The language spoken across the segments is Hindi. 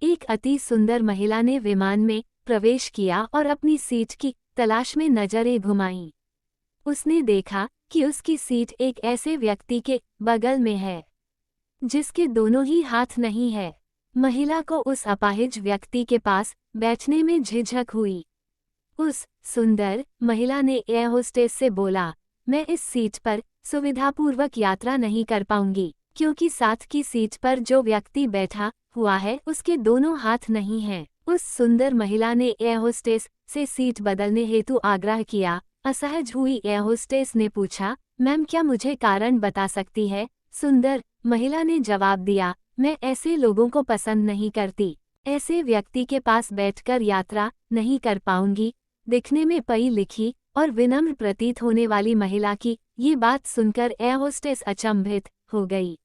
एक अति सुंदर महिला ने विमान में प्रवेश किया और अपनी सीट की तलाश में नजरें घुमाईं। उसने देखा कि उसकी सीट एक ऐसे व्यक्ति के बगल में है जिसके दोनों ही हाथ नहीं है। महिला को उस अपाहिज व्यक्ति के पास बैठने में झिझक हुई। उस सुंदर महिला ने एयर होस्टेस से बोला, मैं इस सीट पर सुविधापूर्वक यात्रा नहीं कर पाऊंगी क्योंकि साथ की सीट पर जो व्यक्ति बैठा हुआ है उसके दोनों हाथ नहीं हैं। उस सुंदर महिला ने एयर होस्टेस से सीट बदलने हेतु आग्रह किया। असहज हुई एयर होस्टेस ने पूछा, मैम क्या मुझे कारण बता सकती है? सुंदर महिला ने जवाब दिया, मैं ऐसे लोगों को पसंद नहीं करती, ऐसे व्यक्ति के पास बैठकर यात्रा नहीं कर पाऊंगी। दिखने में पढ़ी लिखी और विनम्र प्रतीत होने वाली महिला की ये बात सुनकर एयर होस्टेस अचंभित हो गई।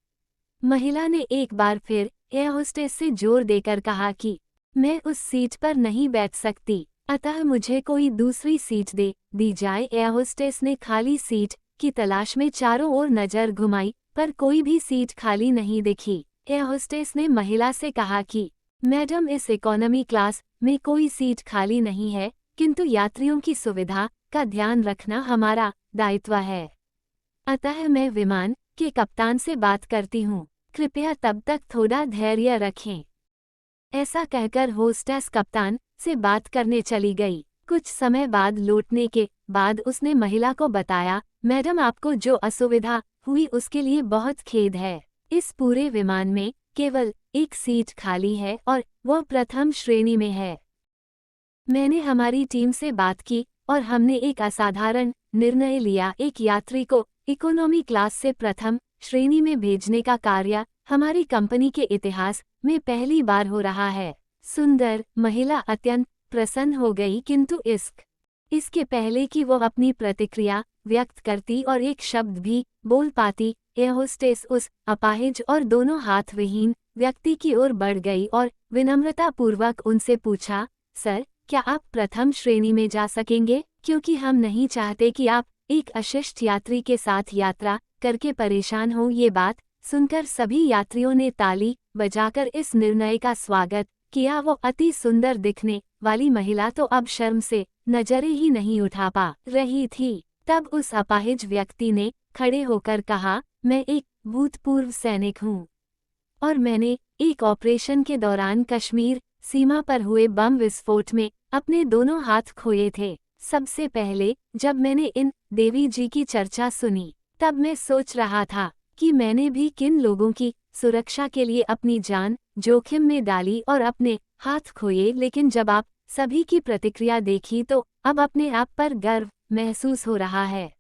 महिला ने एक बार फिर एयर होस्टेस से जोर देकर कहा कि मैं उस सीट पर नहीं बैठ सकती, अतः मुझे कोई दूसरी सीट दे दी जाए। एयर होस्टेस ने खाली सीट की तलाश में चारों ओर नजर घुमाई पर कोई भी सीट खाली नहीं दिखी। एयर होस्टेस ने महिला से कहा कि मैडम इस इकोनॉमी क्लास में कोई सीट खाली नहीं है, किंतु यात्रियों की सुविधा का ध्यान रखना हमारा दायित्व है, अतः मैं विमान के कप्तान से बात करती हूँ, कृपया तब तक थोड़ा धैर्य रखें। ऐसा कहकर होस्टेस कप्तान से बात करने चली गई। कुछ समय बाद लौटने के बाद उसने महिला को बताया, मैडम आपको जो असुविधा हुई उसके लिए बहुत खेद है। इस पूरे विमान में केवल एक सीट खाली है और वह प्रथम श्रेणी में है। मैंने हमारी टीम से बात की और हमने एक असाधारण निर्णय लिया। एक यात्री को इकोनॉमी क्लास से प्रथम श्रेणी में भेजने का कार्य हमारी कंपनी के इतिहास में पहली बार हो रहा है। सुंदर महिला अत्यंत प्रसन्न हो गई, किंतु इसके पहले कि वो अपनी प्रतिक्रिया व्यक्त करती और एक शब्द भी बोल पाती, एयर होस्टेस उस अपाहिज और दोनों हाथ विहीन व्यक्ति की ओर बढ़ गई और विनम्रतापूर्वक उनसे पूछा, सर क्या आप प्रथम श्रेणी में जा सकेंगे, क्योंकि हम नहीं चाहते कि आप एक अशिष्ट यात्री के साथ यात्रा करके परेशान हो। ये बात सुनकर सभी यात्रियों ने ताली बजाकर इस निर्णय का स्वागत किया। वो अति सुंदर दिखने वाली महिला तो अब शर्म से नजरें ही नहीं उठा पा रही थी। तब उस अपाहिज व्यक्ति ने खड़े होकर कहा, मैं एक भूतपूर्व सैनिक हूँ और मैंने एक ऑपरेशन के दौरान कश्मीर सीमा पर हुए बम विस्फोट में अपने दोनों हाथ खोए थे। सबसे पहले जब मैंने इन देवी जी की चर्चा सुनी तब मैं सोच रहा था कि मैंने भी किन लोगों की सुरक्षा के लिए अपनी जान जोखिम में डाली और अपने हाथ खोए, लेकिन जब आप सभी की प्रतिक्रिया देखी तो अब अपने आप पर गर्व महसूस हो रहा है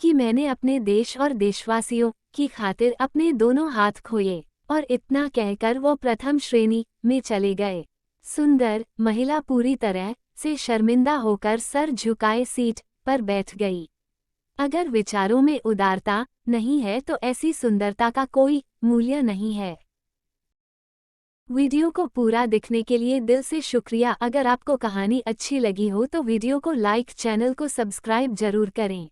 कि मैंने अपने देश और देशवासियों की खातिर अपने दोनों हाथ खोए। और इतना कहकर वो प्रथम श्रेणी में चले गए। सुंदर महिला पूरी तरह से शर्मिंदा होकर सर झुकाए सीट पर बैठ गई। अगर विचारों में उदारता नहीं है तो ऐसी सुंदरता का कोई मूल्य नहीं है। वीडियो को पूरा देखने के लिए दिल से शुक्रिया। अगर आपको कहानी अच्छी लगी हो तो वीडियो को लाइक, चैनल को सब्सक्राइब जरूर करें।